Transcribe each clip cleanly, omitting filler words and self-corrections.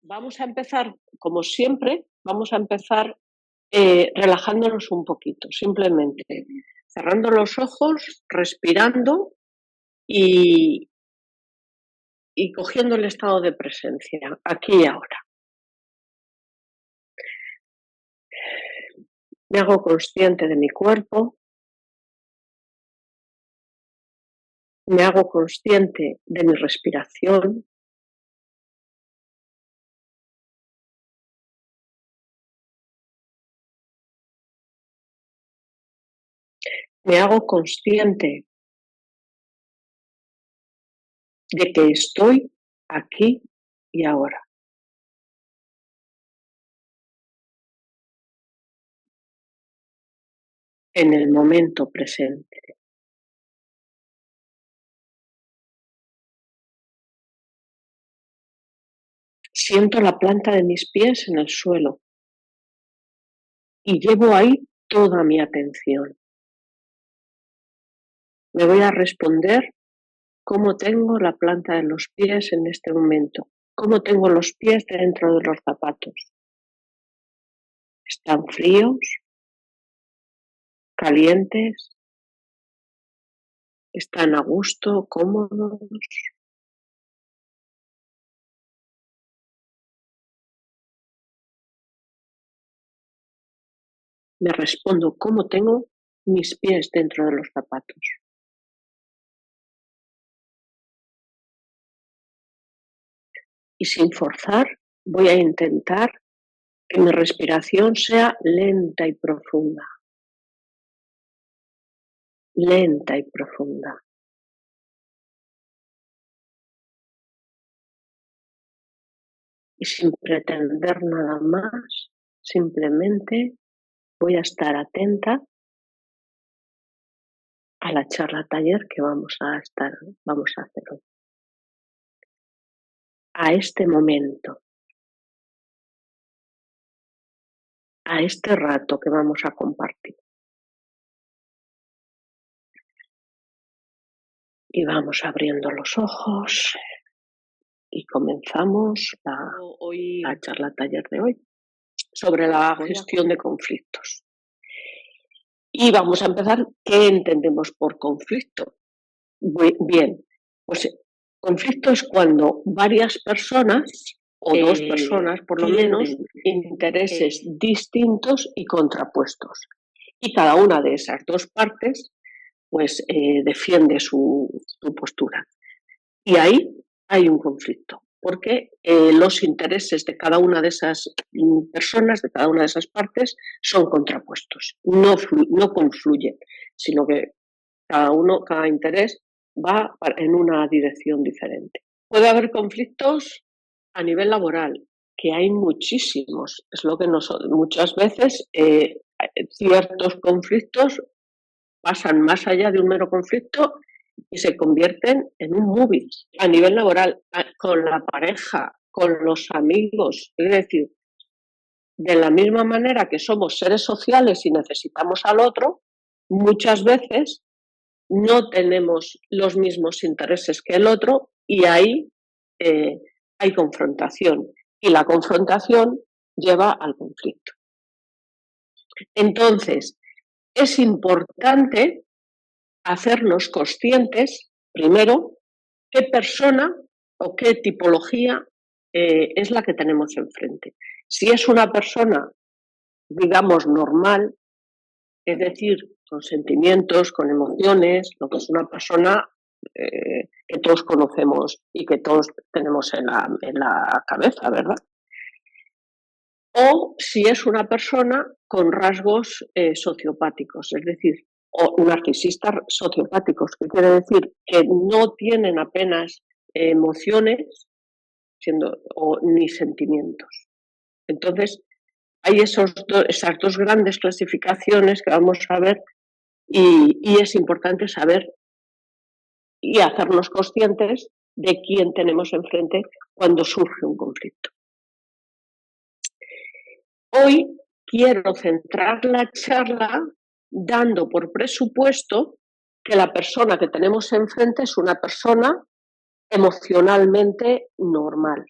Vamos a empezar, como siempre, vamos a empezar relajándonos un poquito, simplemente cerrando los ojos, respirando y, y cogiendo el estado de presencia, aquí y ahora. Me hago consciente de mi cuerpo, me hago consciente de mi respiración, me hago consciente de que estoy aquí y ahora, en el momento presente. Siento la planta de mis pies en el suelo y llevo ahí toda mi atención. Me voy a responder cómo tengo la planta de los pies en este momento, cómo tengo los pies dentro de los zapatos. ¿Están fríos? ¿Calientes? ¿Están a gusto? ¿Cómodos? Me respondo cómo tengo mis pies dentro de los zapatos. Y sin forzar, voy a intentar que mi respiración sea lenta y profunda. Lenta y profunda. Y sin pretender nada más, simplemente voy a estar atenta a la charla taller que vamos a hacer hoy. A este momento, a este rato que vamos a compartir. Y vamos abriendo los ojos y comenzamos la charla taller de hoy sobre la gestión de conflictos. Y vamos a empezar, ¿qué entendemos por conflicto? Bien, pues conflicto es cuando varias personas, o dos personas por lo menos, intereses distintos y contrapuestos. Y cada una de esas dos partes pues defiende su postura. Y ahí hay un conflicto, porque los intereses de cada una de esas personas, de cada una de esas partes, son contrapuestos, no confluyen, sino que cada interés va en una dirección diferente. Puede haber conflictos a nivel laboral, que hay muchísimos. Es lo que muchas veces ciertos conflictos pasan más allá de un mero conflicto y se convierten en un movie. A nivel laboral, con la pareja, con los amigos, es decir, de la misma manera que somos seres sociales y necesitamos al otro, muchas veces no tenemos los mismos intereses que el otro y ahí hay confrontación. Y la confrontación lleva al conflicto. Entonces, es importante hacernos conscientes, primero, qué persona o qué tipología es la que tenemos enfrente. Si es una persona, digamos, normal, es decir, con sentimientos, con emociones, lo que es una persona que todos conocemos y que todos tenemos en la cabeza, ¿verdad? O si es una persona con rasgos sociopáticos, es decir, o narcisistas sociopáticos, que quiere decir que no tienen apenas emociones ni sentimientos. Entonces, hay esas dos grandes clasificaciones que vamos a ver y es importante saber y hacernos conscientes de quién tenemos enfrente cuando surge un conflicto. Hoy quiero centrar la charla dando por presupuesto que la persona que tenemos enfrente es una persona emocionalmente normal.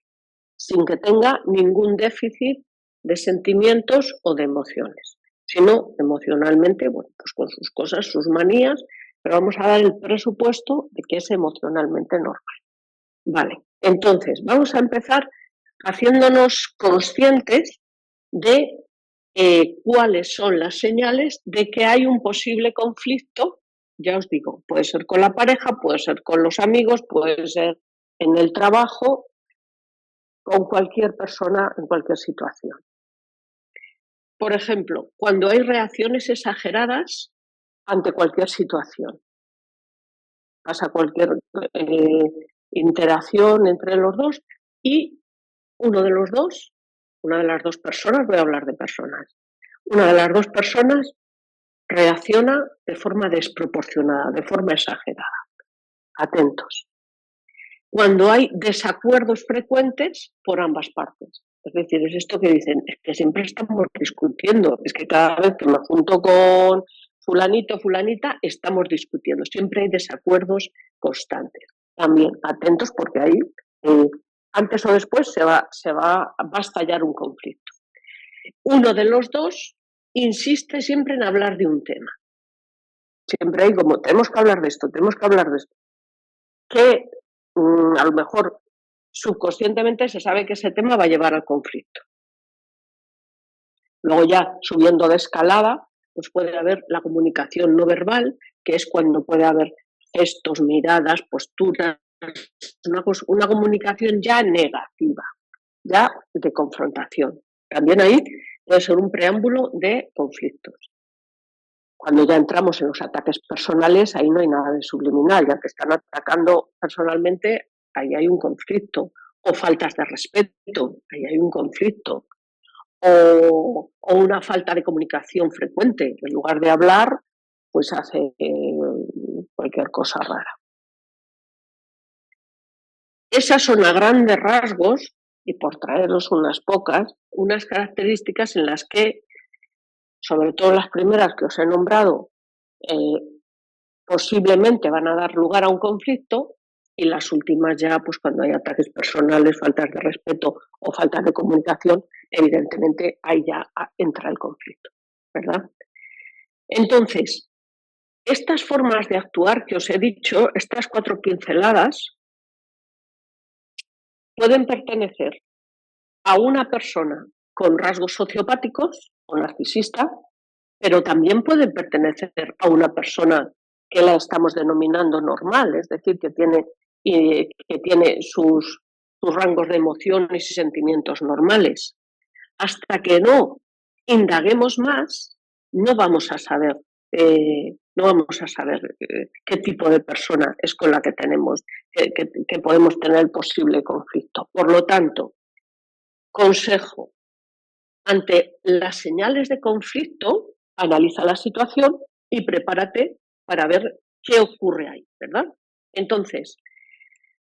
sin que tenga ningún déficit de sentimientos o de emociones, sino emocionalmente, bueno, pues con sus cosas, sus manías, pero vamos a dar el presupuesto de que es emocionalmente normal. Vale, entonces vamos a empezar haciéndonos conscientes de cuáles son las señales de que hay un posible conflicto. Ya os digo, puede ser con la pareja, puede ser con los amigos, puede ser en el trabajo, con cualquier persona en cualquier situación. Por ejemplo, cuando hay reacciones exageradas ante cualquier situación. Pasa cualquier interacción entre los dos y uno de los dos, una de las dos personas, voy a hablar de personas, una de las dos personas reacciona de forma desproporcionada, de forma exagerada. Atentos. Cuando hay desacuerdos frecuentes por ambas partes. Es decir, es esto que dicen, es que siempre estamos discutiendo, es que cada vez que me junto con fulanito, fulanita, estamos discutiendo, siempre hay desacuerdos constantes. También atentos porque ahí, antes o después, va a estallar un conflicto. Uno de los dos insiste siempre en hablar de un tema. Siempre hay como, tenemos que hablar de esto, tenemos que hablar de esto. Que a lo mejor subconscientemente se sabe que ese tema va a llevar al conflicto. Luego ya subiendo de escalada, pues puede haber la comunicación no verbal, que es cuando puede haber gestos, miradas, posturas, una comunicación ya negativa, ya de confrontación. También ahí puede ser un preámbulo de conflictos. Cuando ya entramos en los ataques personales, ahí no hay nada de subliminal, ya que están atacando personalmente, ahí hay un conflicto. O faltas de respeto, ahí hay un conflicto. O una falta de comunicación frecuente. En lugar de hablar, pues hace cualquier cosa rara. Esas son a grandes rasgos, y por traeros unas pocas, unas características en las que, sobre todo las primeras que os he nombrado, posiblemente van a dar lugar a un conflicto, y las últimas ya, pues cuando hay ataques personales, faltas de respeto o faltas de comunicación, evidentemente ahí ya entra el conflicto, ¿verdad? Entonces, estas formas de actuar que os he dicho, estas 4 pinceladas, pueden pertenecer a una persona con rasgos sociopáticos o narcisista, pero también pueden pertenecer a una persona que la estamos denominando normal, es decir, que tiene sus rangos de emociones y sentimientos normales. Hasta que no indaguemos más, no vamos a saber qué tipo de persona es con la que tenemos, que podemos tener el posible conflicto. Por lo tanto, consejo, ante las señales de conflicto, analiza la situación y prepárate para ver qué ocurre ahí, ¿verdad? Entonces,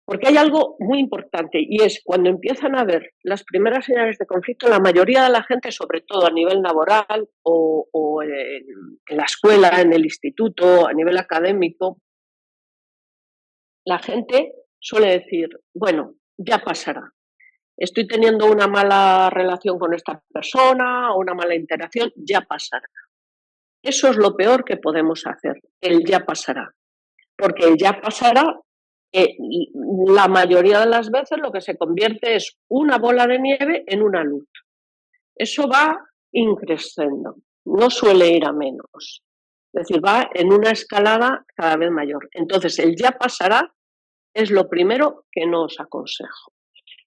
porque hay algo muy importante y es cuando empiezan a ver las primeras señales de conflicto, la mayoría de la gente, sobre todo a nivel laboral o en la escuela, en el instituto, a nivel académico, la gente suele decir, bueno, ya pasará. Estoy teniendo una mala relación con esta persona o una mala interacción, ya pasará. Eso es lo peor que podemos hacer, el ya pasará. Porque el ya pasará, la mayoría de las veces lo que se convierte es una bola de nieve en una luz. Eso va increciendo, no suele ir a menos. Es decir, va en una escalada cada vez mayor. Entonces, el ya pasará es lo primero que no os aconsejo.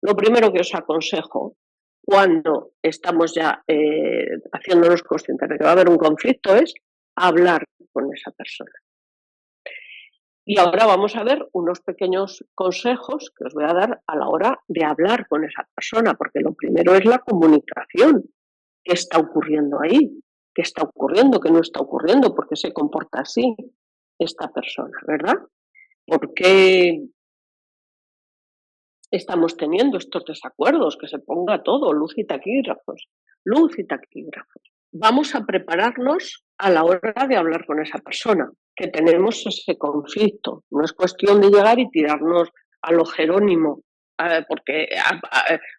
Lo primero que os aconsejo cuando estamos ya haciéndonos conscientes de que va a haber un conflicto es hablar con esa persona. Y ahora vamos a ver unos pequeños consejos que os voy a dar a la hora de hablar con esa persona, porque lo primero es la comunicación. ¿Qué está ocurriendo ahí? ¿Qué está ocurriendo? ¿Qué no está ocurriendo? ¿Por qué se comporta así esta persona, verdad? ¿Por qué estamos teniendo estos desacuerdos? Que se ponga todo, luz y taquígrafos. Luz y taquígrafos. Vamos a prepararnos a la hora de hablar con esa persona, que tenemos ese conflicto. No es cuestión de llegar y tirarnos a lo Jerónimo porque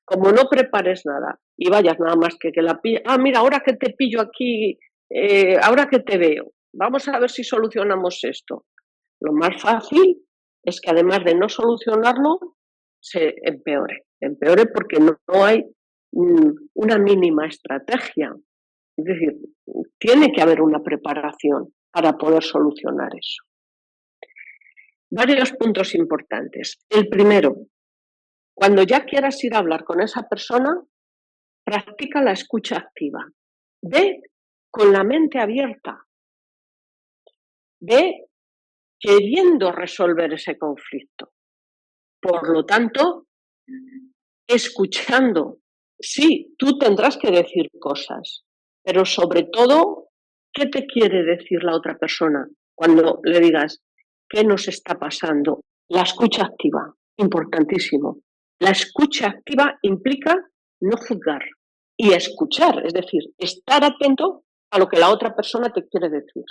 como no prepares nada y vayas nada más que la pilla, mira, ahora que te pillo aquí, ahora que te veo, vamos a ver si solucionamos esto. Lo más fácil es que además de no solucionarlo, se empeore porque no hay una mínima estrategia. Es decir, tiene que haber una preparación para poder solucionar eso. Varios puntos importantes. El primero, cuando ya quieras ir a hablar con esa persona, practica la escucha activa. Ve con la mente abierta. Ve queriendo resolver ese conflicto. Por lo tanto, escuchando. Sí, tú tendrás que decir cosas, pero sobre todo, ¿qué te quiere decir la otra persona cuando le digas qué nos está pasando? La escucha activa, importantísimo. La escucha activa implica no juzgar y escuchar, es decir, estar atento a lo que la otra persona te quiere decir.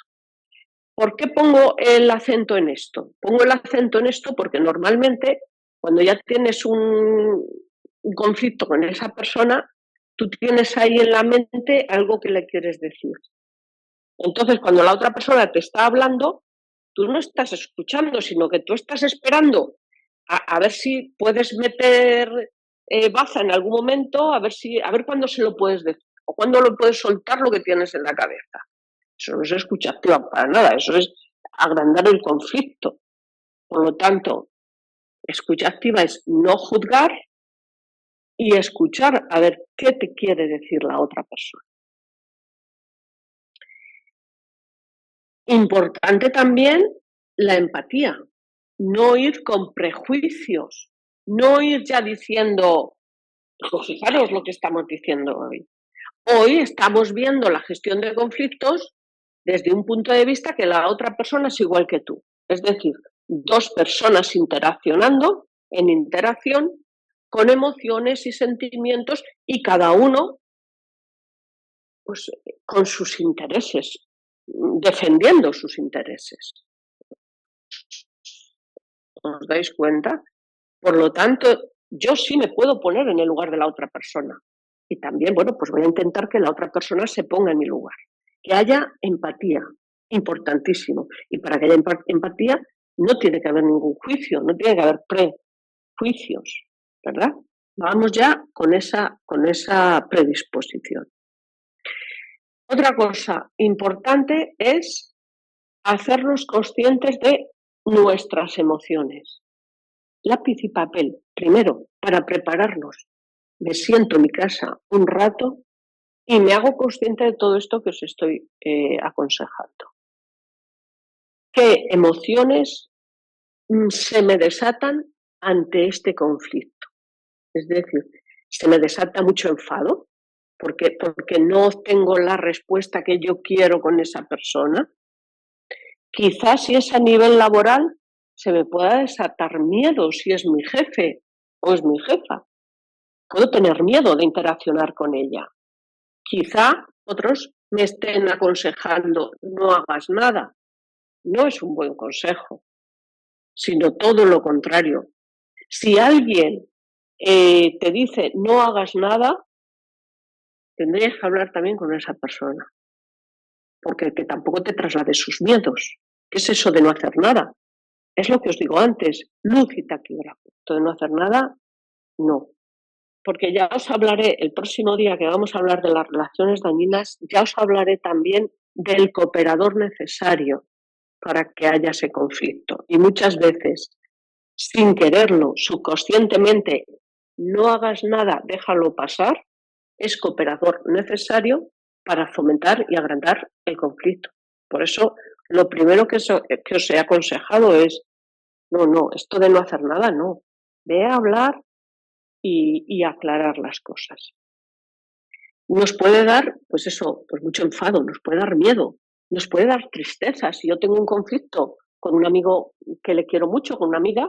¿Por qué pongo el acento en esto? Pongo el acento en esto porque normalmente cuando ya tienes un conflicto con esa persona, tú tienes ahí en la mente algo que le quieres decir. Entonces, cuando la otra persona te está hablando, tú no estás escuchando, sino que tú estás esperando a ver si puedes meter baza en algún momento, a ver cuándo se lo puedes decir o cuándo lo puedes soltar lo que tienes en la cabeza. Eso no es escucha activa para nada, eso es agrandar el conflicto. Por lo tanto, escucha activa es no juzgar y escuchar a ver qué te quiere decir la otra persona. Importante también la empatía, no ir con prejuicios, no ir ya diciendo, fijaros lo que estamos diciendo hoy. Hoy estamos viendo la gestión de conflictos desde un punto de vista que la otra persona es igual que tú. Es decir, dos personas interaccionando en interacción con emociones y sentimientos y cada uno pues, con sus intereses, defendiendo sus intereses. ¿Os dais cuenta? Por lo tanto, yo sí me puedo poner en el lugar de la otra persona. Y también, bueno, pues voy a intentar que la otra persona se ponga en mi lugar. Que haya empatía, importantísimo. Y para que haya empatía no tiene que haber ningún juicio, no tiene que haber prejuicios, ¿verdad? Vamos ya con esa predisposición. Otra cosa importante es hacernos conscientes de nuestras emociones. Lápiz y papel, primero, para prepararnos. Me siento en mi casa un rato y me hago consciente de todo esto que os estoy aconsejando. ¿Qué emociones se me desatan ante este conflicto? Es decir, se me desata mucho enfado porque no tengo la respuesta que yo quiero con esa persona. Quizás si es a nivel laboral se me pueda desatar miedo si es mi jefe o es mi jefa. Puedo tener miedo de interaccionar con ella. Quizá otros me estén aconsejando no hagas nada. No es un buen consejo, sino todo lo contrario. Si alguien te dice no hagas nada, tendrías que hablar también con esa persona, porque que tampoco te traslade sus miedos. ¿Qué es eso de no hacer nada? Es lo que os digo antes, luz y taquígrafo. Esto de no hacer nada, no. Porque ya os hablaré el próximo día que vamos a hablar de las relaciones dañinas, ya os hablaré también del cooperador necesario para que haya ese conflicto. Y muchas veces, sin quererlo, subconscientemente, no hagas nada, déjalo pasar, es cooperador necesario para fomentar y agrandar el conflicto. Por eso, lo primero que os he aconsejado es, no, esto de no hacer nada, no. Ve a hablar y aclarar las cosas. Nos puede dar, pues eso, pues mucho enfado, nos puede dar miedo, nos puede dar tristeza. Si yo tengo un conflicto con un amigo que le quiero mucho, con una amiga,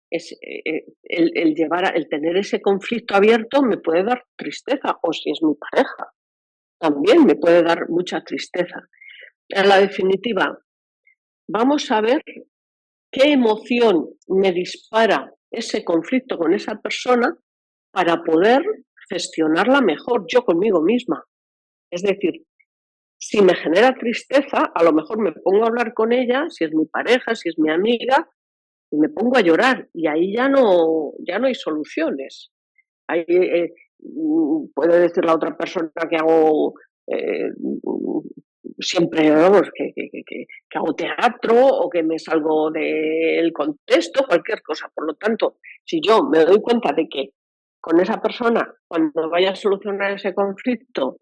el tener ese conflicto abierto me puede dar tristeza, o si es mi pareja, también me puede dar mucha tristeza. En la definitiva, vamos a ver qué emoción me dispara ese conflicto con esa persona para poder gestionarla mejor yo conmigo misma. Es decir, si me genera tristeza, a lo mejor me pongo a hablar con ella, si es mi pareja, si es mi amiga, y me pongo a llorar y ahí ya no hay soluciones. Ahí puede decir la otra persona que hago siempre, vamos, que hago teatro o que me salgo del contexto, cualquier cosa. Por lo tanto, si yo me doy cuenta de que con esa persona, cuando vaya a solucionar ese conflicto,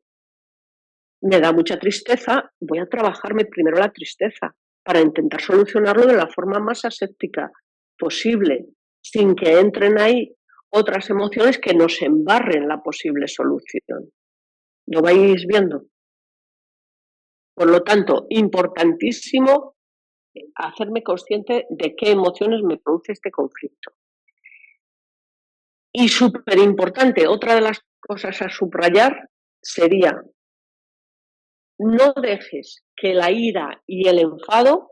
me da mucha tristeza, voy a trabajarme primero la tristeza para intentar solucionarlo de la forma más aséptica posible, sin que entren ahí otras emociones que nos embarren la posible solución. ¿Lo vais viendo? Por lo tanto, importantísimo hacerme consciente de qué emociones me produce este conflicto. Y súper importante, otra de las cosas a subrayar sería: no dejes que la ira y el enfado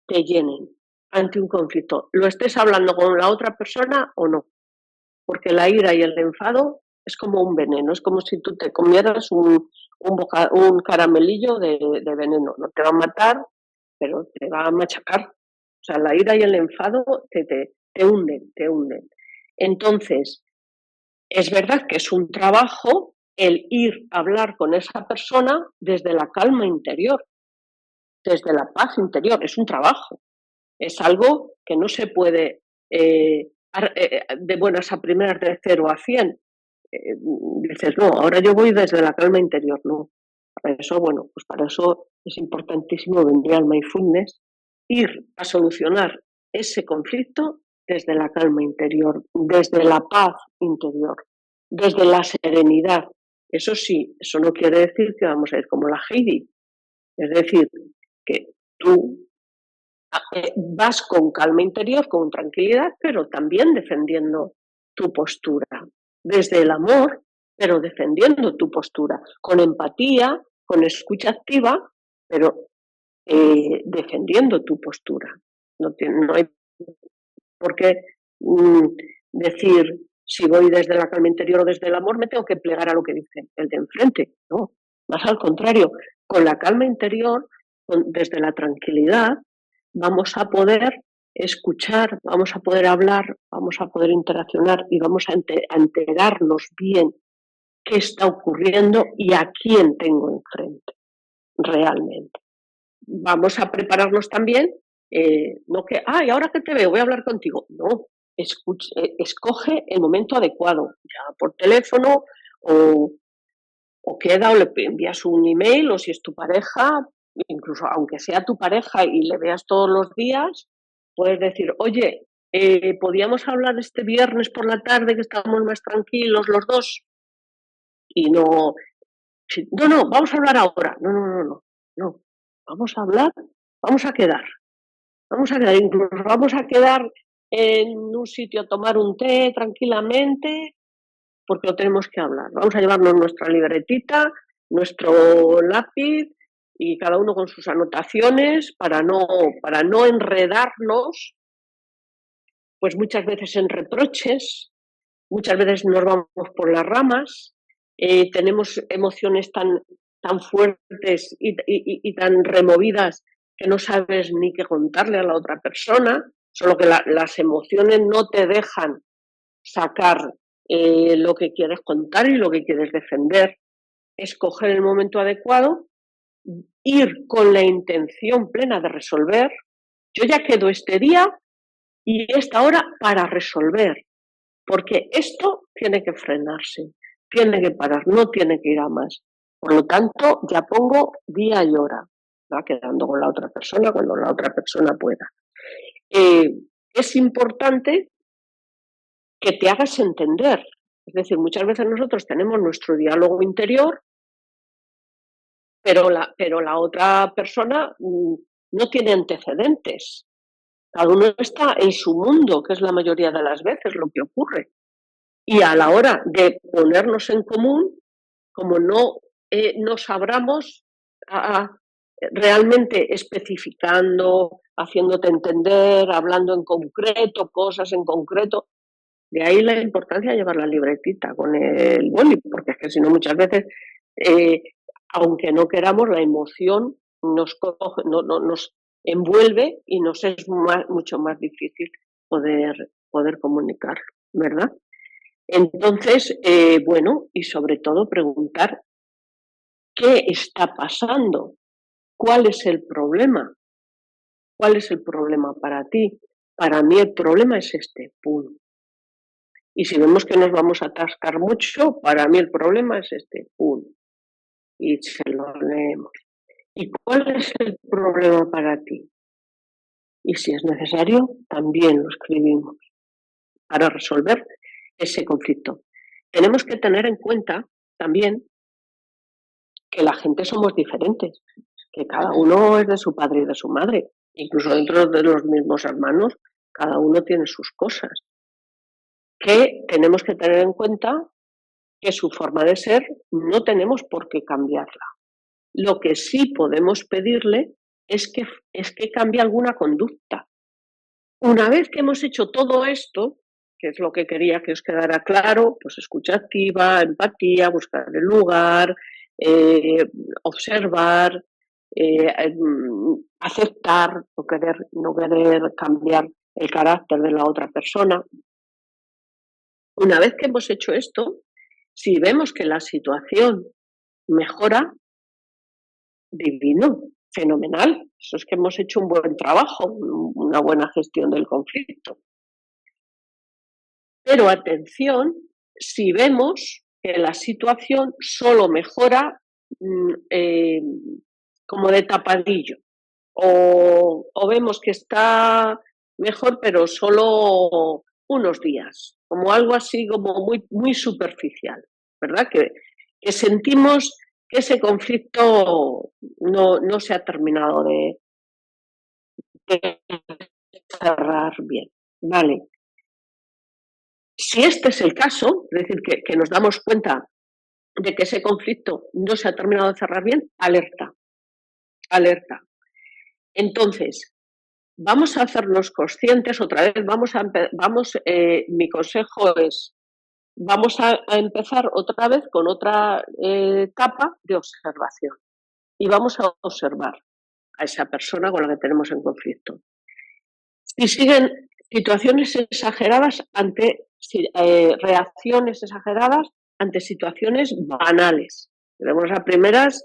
te llenen ante un conflicto, lo estés hablando con la otra persona o no, porque la ira y el enfado es como un veneno, es como si tú te comieras un caramelillo de veneno, no te va a matar, pero te va a machacar. O sea, la ira y el enfado te hunden, te hunden. Entonces, es verdad que es un trabajo el ir a hablar con esa persona desde la calma interior, desde la paz interior, es un trabajo. Es algo que no se puede de buenas a primeras, de 0 a 100. Dices, no, ahora yo voy desde la calma interior, no. Para eso, bueno, pues para eso es importantísimo venir al mindfulness, ir a solucionar ese conflicto desde la calma interior, desde la paz interior, desde la serenidad. Eso sí, eso no quiere decir que vamos a ir como la Heidi. Es decir, que tú vas con calma interior, con tranquilidad, pero también defendiendo tu postura. Desde el amor, pero defendiendo tu postura. Con empatía, con escucha activa, pero defendiendo tu postura. No hay por qué decir, si voy desde la calma interior o desde el amor, me tengo que plegar a lo que dice el de enfrente. No, más al contrario. Con la calma interior, desde la tranquilidad, vamos a poder escuchar, vamos a poder hablar, vamos a poder interaccionar y vamos a enterarnos bien qué está ocurriendo y a quién tengo enfrente realmente. Vamos a prepararnos también, no que, y ahora que te veo, voy a hablar contigo. No, escoge el momento adecuado, ya por teléfono o queda o le envías un email, o si es tu pareja, incluso aunque sea tu pareja y le veas todos los días, puedes decir, oye, ¿podíamos hablar este viernes por la tarde que estamos más tranquilos los dos? Y no, no, vamos a hablar ahora. No, vamos a hablar, vamos a quedar, incluso vamos a quedar en un sitio a tomar un té tranquilamente, porque lo tenemos que hablar. Vamos a llevarnos nuestra libretita, nuestro lápiz y cada uno con sus anotaciones para no enredarnos, pues muchas veces en reproches, muchas veces nos vamos por las ramas, tenemos emociones tan fuertes y tan removidas que no sabes ni qué contarle a la otra persona, solo que las emociones no te dejan sacar lo que quieres contar y lo que quieres defender. Escoger el momento adecuado, ir con la intención plena de resolver. Yo ya quedo este día y esta hora para resolver, porque esto tiene que frenarse, tiene que parar, no tiene que ir a más. Por lo tanto, ya pongo día y hora, va quedando con la otra persona cuando la otra persona pueda. Es importante que te hagas entender. Es decir, muchas veces nosotros tenemos nuestro diálogo interior, pero la otra persona no tiene antecedentes. Cada uno está en su mundo, que es la mayoría de las veces lo que ocurre. Y a la hora de ponernos en común, como no nos abramos realmente especificando, haciéndote entender, hablando en concreto, cosas en concreto. De ahí la importancia de llevar la libretita con el boli, porque es que si no muchas veces, aunque no queramos, la emoción nos coge, nos envuelve y nos es mucho más difícil poder comunicar, ¿verdad? Entonces, bueno, y sobre todo preguntar qué está pasando, cuál es el problema, cuál es el problema para ti. Para mí el problema es este, punto. Y si vemos que nos vamos a atascar mucho, para mí el problema es este, punto. Y se lo leemos. ¿Y cuál es el problema para ti? Y si es necesario, también lo escribimos para resolver ese conflicto. Tenemos que tener en cuenta también que la gente somos diferentes, que cada uno es de su padre y de su madre, incluso dentro de los mismos hermanos, cada uno tiene sus cosas, que tenemos que tener en cuenta que su forma de ser no tenemos por qué cambiarla. Lo que sí podemos pedirle es que cambie alguna conducta. Una vez que hemos hecho todo esto, que es lo que quería que os quedara claro, pues escucha activa, empatía, buscar el lugar, observar, aceptar, no querer cambiar el carácter de la otra persona. Una vez que hemos hecho esto, si vemos que la situación mejora, divino, fenomenal. Eso es que hemos hecho un buen trabajo, una buena gestión del conflicto. Pero atención, si vemos que la situación solo mejora como de tapadillo, o vemos que está mejor, pero solo unos días, como algo así como muy, muy superficial, ¿verdad? Que sentimos que ese conflicto no se ha terminado de cerrar bien. Vale. Si este es el caso, es decir, que nos damos cuenta de que ese conflicto no se ha terminado de cerrar bien, alerta, alerta. Entonces, vamos a hacernos conscientes otra vez, mi consejo es, vamos a empezar otra vez con otra etapa de observación y vamos a observar a esa persona con la que tenemos en conflicto. Si siguen situaciones exageradas reacciones exageradas ante situaciones banales. Vemos a primeras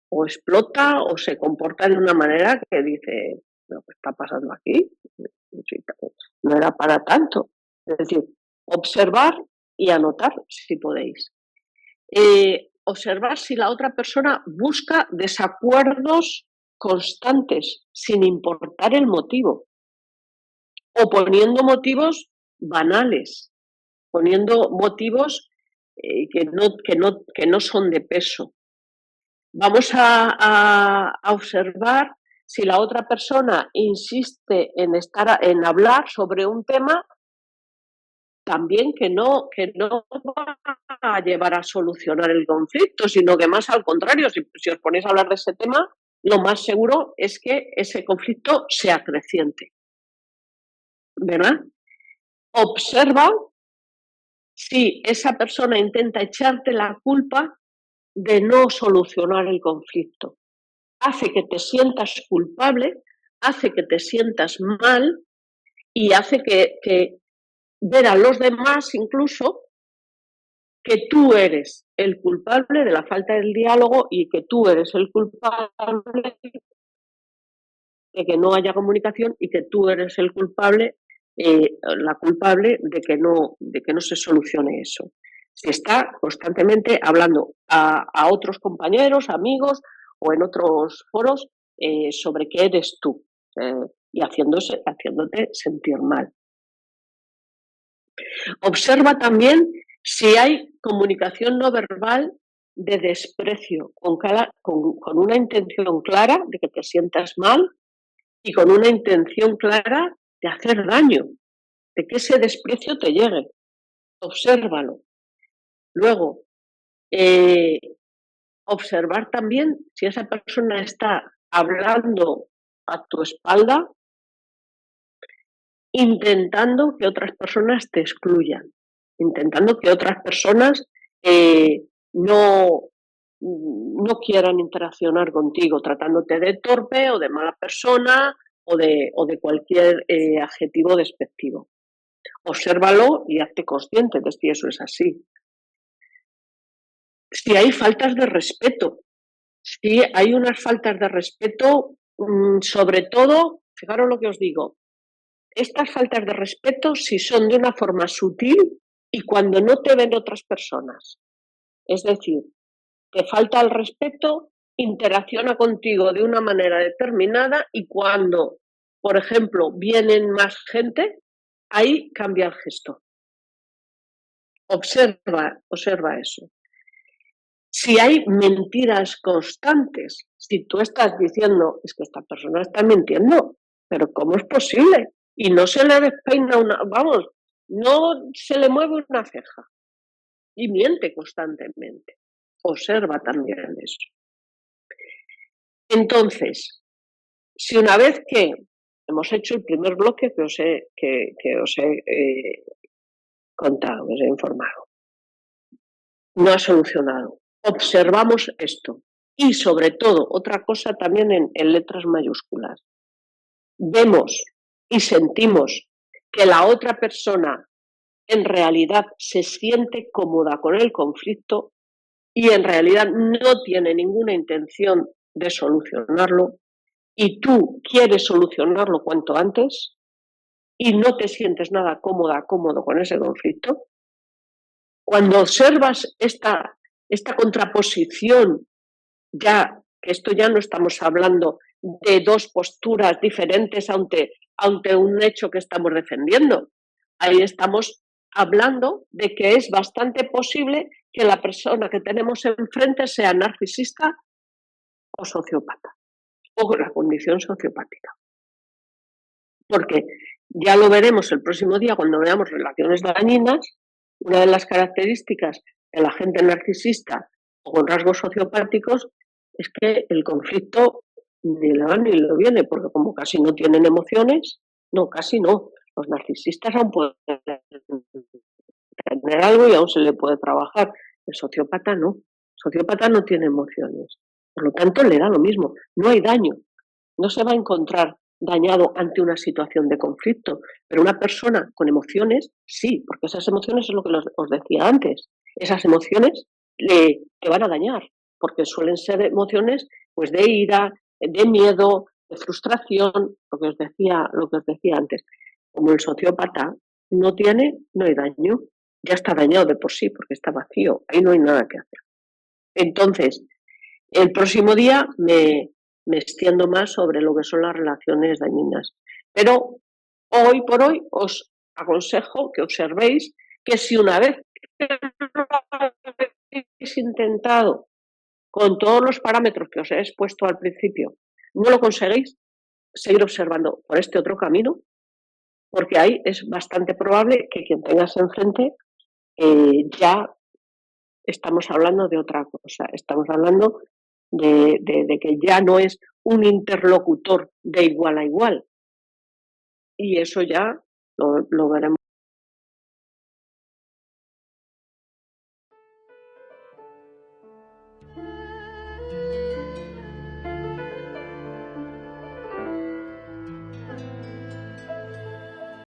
o explota o se comporta de una manera que dice, ¿qué está pasando aquí? No era para tanto. Es decir, observar y anotar si podéis. Observar si la otra persona busca desacuerdos constantes sin importar el motivo o poniendo motivos banales, poniendo motivos que no son de peso. Vamos a observar si la otra persona insiste en hablar sobre un tema también que no va a llevar a solucionar el conflicto, sino que más al contrario, si os ponéis a hablar de ese tema, lo más seguro es que ese conflicto se acreciente, ¿verdad? Observa si esa persona intenta echarte la culpa de no solucionar el conflicto. Hace que te sientas culpable, hace que te sientas mal y hace que ver a los demás incluso que tú eres el culpable de la falta del diálogo y que tú eres el culpable de que no haya comunicación y que tú eres el culpable, la culpable de que no se solucione eso. Se está constantemente hablando a otros compañeros, amigos o en otros foros sobre qué eres tú y haciéndote sentir mal. Observa también si hay comunicación no verbal de desprecio, con una intención clara de que te sientas mal y con una intención clara de hacer daño, de que ese desprecio te llegue. Obsérvalo. Luego, observar también si esa persona está hablando a tu espalda intentando que otras personas te excluyan, intentando que otras personas no quieran interaccionar contigo, tratándote de torpe o de mala persona o de cualquier adjetivo despectivo. Obsérvalo y hazte consciente de si eso es así. Si hay faltas de respeto, si hay unas faltas de respeto, sobre todo, fijaros lo que os digo, estas faltas de respeto si son de una forma sutil y cuando no te ven otras personas. Es decir, te falta el respeto, interacciona contigo de una manera determinada y cuando, por ejemplo, vienen más gente, ahí cambia el gesto. Observa eso. Si hay mentiras constantes, si tú estás diciendo, es que esta persona está mintiendo, pero ¿cómo es posible? Y no se le despeina no se le mueve una ceja y miente constantemente. Observa también eso. Entonces, si una vez que hemos hecho el primer bloque que os he contado, os he informado, no ha solucionado. Observamos esto. Y sobre todo, otra cosa también en letras mayúsculas. Vemos y sentimos que la otra persona en realidad se siente cómoda con el conflicto y en realidad no tiene ninguna intención de solucionarlo y tú quieres solucionarlo cuanto antes y no te sientes nada cómodo con ese conflicto. Cuando observas esta contraposición, ya que esto ya no estamos hablando de dos posturas diferentes ante un hecho que estamos defendiendo. Ahí estamos hablando de que es bastante posible que la persona que tenemos enfrente sea narcisista o sociópata, o con la condición sociopática. Porque ya lo veremos el próximo día cuando veamos relaciones dañinas. Una de las características de la gente narcisista o con rasgos sociopáticos es que el conflicto ni le va ni le viene, porque como casi no tienen emociones, casi no, los narcisistas aún pueden tener algo y aún se le puede trabajar. El sociópata no, el sociópata no tiene emociones, por lo tanto le da lo mismo, no hay daño, no se va a encontrar dañado ante una situación de conflicto, pero una persona con emociones, sí, porque esas emociones es lo que os decía antes, esas emociones te van a dañar, porque suelen ser emociones pues de ira, de miedo, de frustración, lo que os decía antes. Como el sociópata no hay daño, ya está dañado de por sí, porque está vacío, ahí no hay nada que hacer. Entonces, el próximo día me extiendo más sobre lo que son las relaciones dañinas. Pero hoy por hoy os aconsejo que observéis que si una vez que lo habéis intentado con todos los parámetros que os he expuesto al principio, no lo conseguís, seguir observando por este otro camino, porque ahí es bastante probable que quien tengas enfrente ya estamos hablando de otra cosa, estamos hablando de que ya no es un interlocutor de igual a igual. Y eso ya lo veremos.